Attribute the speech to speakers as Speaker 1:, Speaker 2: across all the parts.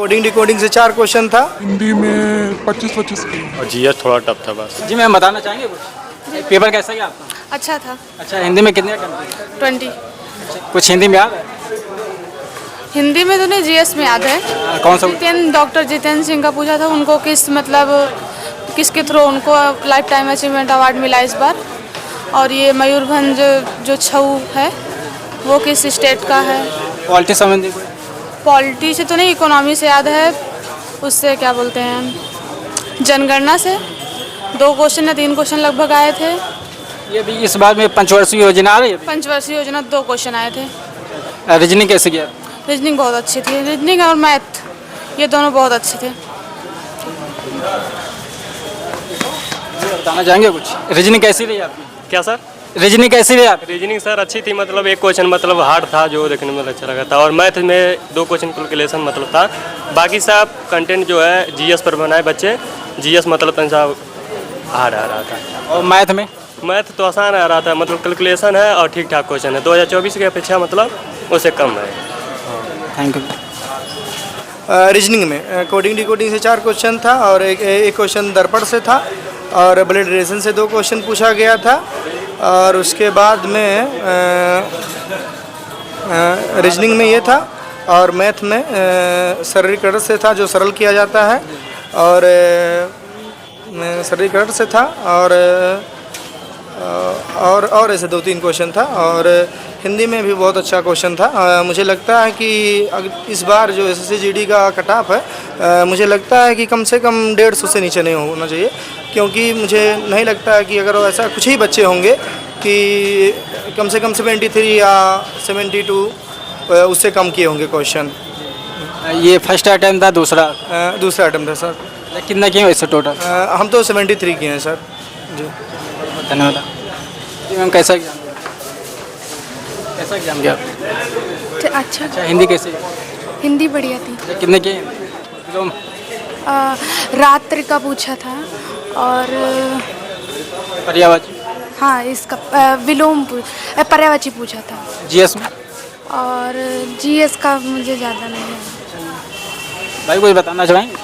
Speaker 1: Coding decoding से 4 question था।
Speaker 2: हिंदी में 25-25
Speaker 3: और जीएस थोड़ा टफ था बस।
Speaker 4: जी मैम बताना चाहेंगे कुछ पेपर कैसा गया आपका?
Speaker 5: अच्छा था।
Speaker 4: अच्छा हिंदी में कितने अटेम्प्ट?
Speaker 5: 20।
Speaker 4: कुछ हिंदी में याद है?
Speaker 5: हिंदी में तो नहीं, जीएस में याद है।
Speaker 4: कौन सा?
Speaker 5: डॉक्टर जितेंद्र सिंह का पूछा था, उनको किसके थ्रू उनको लाइफ टाइम अचीवमेंट अवार्ड मिला इस बार। और ये मयूरभंज जो छऊ है वो किस स्टेट का है?
Speaker 4: पॉलिटी संबंधी कोई?
Speaker 5: पॉलिटी से तो नहीं, इकोनॉमी से याद है। उससे क्या बोलते हैं, जनगणना से 2 क्वेश्चन या 3 क्वेश्चन लगभग आए थे।
Speaker 4: ये भी इस बार में पंचवर्षीय योजना आ रही है।
Speaker 5: पंचवर्षीय योजना 2 क्वेश्चन आए थे।
Speaker 4: रीजनिंग कैसे गया?
Speaker 5: रीजनिंग बहुत अच्छी थी। रीजनिंग और मैथ ये दोनों बहुत अच्छे थे।
Speaker 4: बताना चाहेंगे कुछ रीजनिंग कैसी रही आपकी?
Speaker 3: क्या सर?
Speaker 4: रीजनिंग कैसी रही आप?
Speaker 3: रीजनिंग सर अच्छी थी, मतलब एक क्वेश्चन मतलब हार्ड था जो देखने में अच्छा लगा था, और मैथ में 2 क्वेश्चन कैलकुलेशन मतलब था। बाकी सब कंटेंट जो है जीएस पर बनाए बच्चे, जीएस मतलब सा हार्ड आ रहा था।
Speaker 4: और मैथ में?
Speaker 3: मैथ तो आसान आ रहा था, मतलब कैलकुलेशन है और ठीक ठाक क्वेश्चन है। 2024 की अपेक्षा मतलब उससे कम है।
Speaker 4: Thank you.
Speaker 1: रीजनिंग में कोडिंग डिकोडिंग से 4 क्वेश्चन था और एक क्वेश्चन दर्पण से था, और ब्लड रिलेशन से 2 क्वेश्चन पूछा गया था। और उसके बाद में रीजनिंग में ये था, और मैथ में सरलीकरण से था जो सरल किया जाता है, और सरलीकरण से था, और ऐसे 2-3 क्वेश्चन था। और हिंदी में भी बहुत अच्छा क्वेश्चन था। मुझे लगता है कि इस बार जो एसएससी जीडी का कट ऑफ है, मुझे लगता है कि कम से कम 150 से नीचे नहीं होना चाहिए, क्योंकि मुझे नहीं लगता है कि अगर ऐसा कुछ ही बच्चे होंगे कि कम से कम 73 या 72 उससे कम किए होंगे क्वेश्चन।
Speaker 4: ये फर्स्ट अटेम्प्ट था?
Speaker 1: दूसरा अटेम्प्ट है सर।
Speaker 4: कितना किए वैसे टोटल?
Speaker 1: हम तो 73 किए हैं सर जी।
Speaker 4: धन्यवाद। जी मैम कैसा एग्जाम गया?
Speaker 5: अच्छा।
Speaker 4: हिंदी कैसी?
Speaker 5: हिंदी बढ़िया थी।
Speaker 4: कितने किए?
Speaker 5: रात्रि का पूछा था, और
Speaker 4: पर्यायवाची?
Speaker 5: हाँ इसका पर्यायवाची पूछा था।
Speaker 4: जीएस में?
Speaker 5: और जीएस का मुझे ज़्यादा नहीं है।
Speaker 4: भाई कुछ बताना चाहेंगे?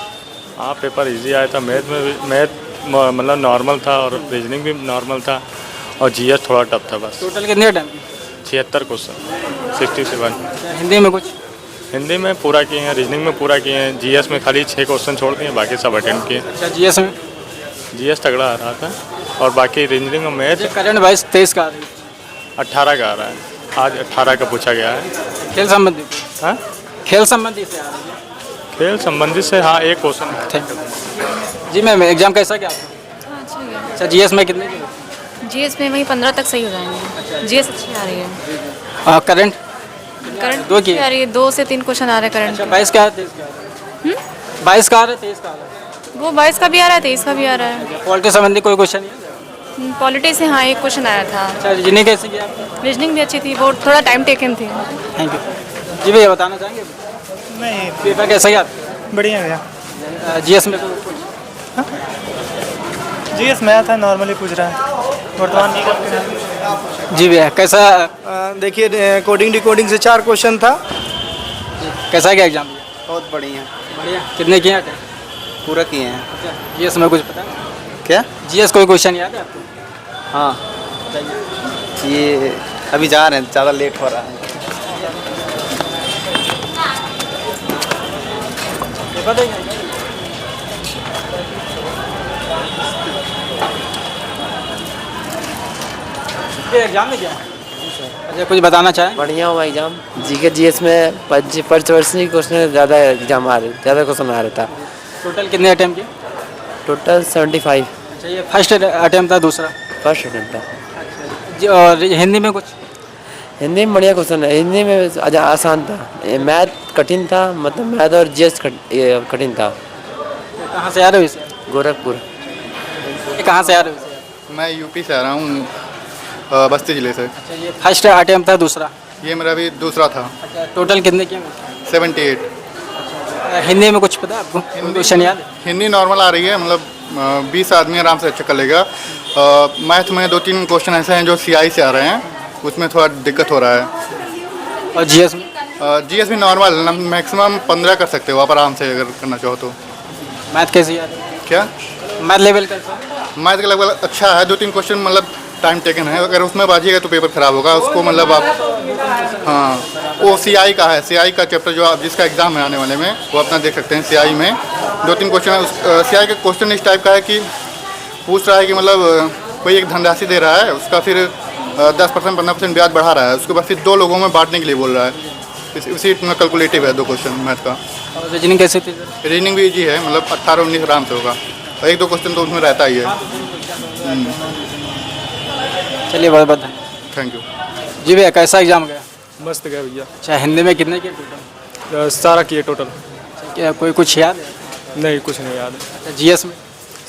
Speaker 3: हाँ पेपर इजी आया था। मैथ मतलब नॉर्मल था, और रीजनिंग भी नॉर्मल था, और जीएस थोड़ा टफ था बस।
Speaker 4: टोटल कितने अटेम्प्ट?
Speaker 3: 76 क्वेश्चन, 67।
Speaker 4: हिंदी में कुछ?
Speaker 3: हिंदी में पूरा किए हैं, रीजनिंग में पूरा किए हैं, जीएस में खाली 6 क्वेश्चन छोड़ दिए, बाकी सब अटेम्प्ट किए।
Speaker 4: अच्छा जीएस में?
Speaker 3: जीएस तगड़ा आ रहा था, और बाकी रीजनिंग और मैथ
Speaker 4: करंट 22-23 का आ रही है।
Speaker 3: 18 का आ रहा है। आज 18 का पूछा गया है।
Speaker 4: खेल संबंधित?
Speaker 3: हाँ
Speaker 4: खेल संबंधित से आ रही है।
Speaker 3: खेल संबंधित से हाँ एक क्वेश्चन।
Speaker 4: Thank you. जी मैम एग्जाम कैसा गया आपका?
Speaker 6: हाँ अच्छा गया।
Speaker 4: अच्छा जीएस में कितने के?
Speaker 6: जीएस में वही 15 तक सही हो जाएंगे। जीएस अच्छी आ रही है।
Speaker 4: करंट?
Speaker 6: करंट
Speaker 4: 2 की
Speaker 6: आ रही है, 2 से 3 क्वेश्चन आ रहे हैं करंट।
Speaker 4: अच्छा 22 का है 23 का आ रहा है? 22 का आ रहा है 23 का आ रहा है?
Speaker 6: वो 22 का भी आ रहा है, 23 का भी आ रहा है।
Speaker 4: पॉलिटी संबंधी कोई क्वेश्चन नहीं?
Speaker 6: पॉलिटी से हाँ एक क्वेश्चन आया था।
Speaker 4: अच्छा रीजनिंग कैसे किया आपने?
Speaker 6: रीजनिंग भी अच्छी थी, वो थोड़ा टाइम टेकन थी।
Speaker 4: Thank you. जी भैया बताना चाहेंगे?
Speaker 1: नहीं
Speaker 4: पेपर कैसा गया?
Speaker 1: बढ़िया भैया।
Speaker 4: जीएस में
Speaker 1: जीएस में था, नॉर्मली पूछ रहा है वर्तमान।
Speaker 4: जी भैया कैसा?
Speaker 1: देखिए कोडिंग डिकोडिंग से 4 क्वेश्चन था।
Speaker 4: कैसा गया एग्जाम?
Speaker 7: बहुत बढ़िया।
Speaker 4: बढ़िया। कितने किए?
Speaker 7: पूरा किए हैं।
Speaker 4: अच्छा जीएस में कुछ पता है?
Speaker 7: क्या?
Speaker 4: जीएस कोई क्वेश्चन याद है आपको?
Speaker 7: हाँ ये अभी जा रहे हैं, ज़्यादा लेट हो रहा है।
Speaker 4: एग्जाम में क्या? अच्छा कुछ बताना चाहें?
Speaker 8: बढ़िया हुआ एग्जाम। जीके जीएस में पंचवर्षीय क्वेश्चन ज़्यादा एग्जाम आ रहे, ज़्यादा क्वेश्चन आ रहा था।
Speaker 4: टोटल कितने अटेम्प्ट किए?
Speaker 8: टोटल 75।
Speaker 4: अच्छा ये फर्स्ट अटेम्प्ट था? दूसरा?
Speaker 8: फर्स्ट अटेम्प्ट था।
Speaker 4: जी और हिंदी में कुछ?
Speaker 8: हिंदी में बढ़िया क्वेश्चन है। हिंदी में आसान था। मैथ कठिन था, मतलब मैथ और जीएस कठिन था।
Speaker 4: कहाँ से आ रहे हो इसे?
Speaker 8: गोरखपुर।
Speaker 4: कहाँ से आ रहे हो इसे?
Speaker 9: मैं यूपी से आ रहा हूँ, बस्ती जिले से।
Speaker 4: अच्छा ये फर्स्ट अटेम्प्ट था? दूसरा?
Speaker 9: ये मेरा भी दूसरा था।
Speaker 4: अच्छा टोटल कितने किए?
Speaker 9: 78।
Speaker 4: हिंदी में कुछ पता है आपको? क्वेश्चन याद है?
Speaker 9: हिंदी नॉर्मल आ रही है, मतलब 20 आदमी आराम से अच्छा कर लेगा। मैथ में 2-3 क्वेश्चन ऐसे हैं जो सीआई से आ रहे हैं, उसमें थोड़ा दिक्कत हो रहा है।
Speaker 4: और जीएस में?
Speaker 9: जीएस भी नॉर्मल मैक्सिमम 15 कर सकते हो आप आराम से अगर करना चाहो तो।
Speaker 4: मैथ कैसी है?
Speaker 9: क्या
Speaker 4: मैथ लेवल कैसा है?
Speaker 9: मैथ का लगभग अच्छा है, 2-3 क्वेश्चन मतलब टाइम टेकन है, अगर उसमें बाजिएगा तो पेपर खराब होगा उसको मतलब आप। हाँ वो सीआई का है, सीआई का चैप्टर जो आप जिसका एग्ज़ाम है आने वाले में वो अपना देख सकते हैं। सीआई में 2-3 क्वेश्चन है। सीआई का क्वेश्चन इस टाइप का है कि पूछ रहा है कि मतलब कोई एक धनराशि दे रहा है, उसका फिर 10% 15% ब्याज बढ़ा रहा है, उसके बाद फिर 2 लोगों में बांटने के लिए बोल रहा है। इसी में कैलकुलेटिव है 2 क्वेश्चन मैथ का।
Speaker 4: और रीजनिंग कैसी थी?
Speaker 9: रीजनिंग भी ईजी है, मतलब 18-19 आराम से होगा, और 1-2 क्वेश्चन तो उसमें रहता ही है।
Speaker 4: चलिए बहुत बहुत
Speaker 9: थैंक यू।
Speaker 4: जी भैया कैसा एग्जाम गया?
Speaker 3: मस्त गया भैया।
Speaker 4: अच्छा हिंदी में कितने के टोटल?
Speaker 3: सारा किए टोटल।
Speaker 4: क्या कोई कुछ याद है?
Speaker 3: नहीं कुछ नहीं याद।
Speaker 4: अच्छा जीएस में?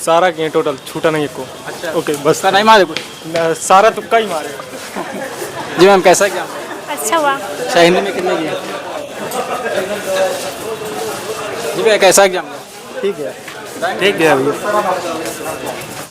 Speaker 3: सारा किए टोटल, छूटा नहीं को।
Speaker 4: अच्छा
Speaker 3: ओके बस।
Speaker 4: उसका नहीं मारे कुछ?
Speaker 3: सारा तुक्का ही मारे।
Speaker 4: जी मैम कैसा एग्जाम?
Speaker 6: अच्छा हुआ।
Speaker 4: अच्छा हिंदी में कितने किए? जी भैया कैसा एग्जाम गया?
Speaker 3: ठीक है भैया।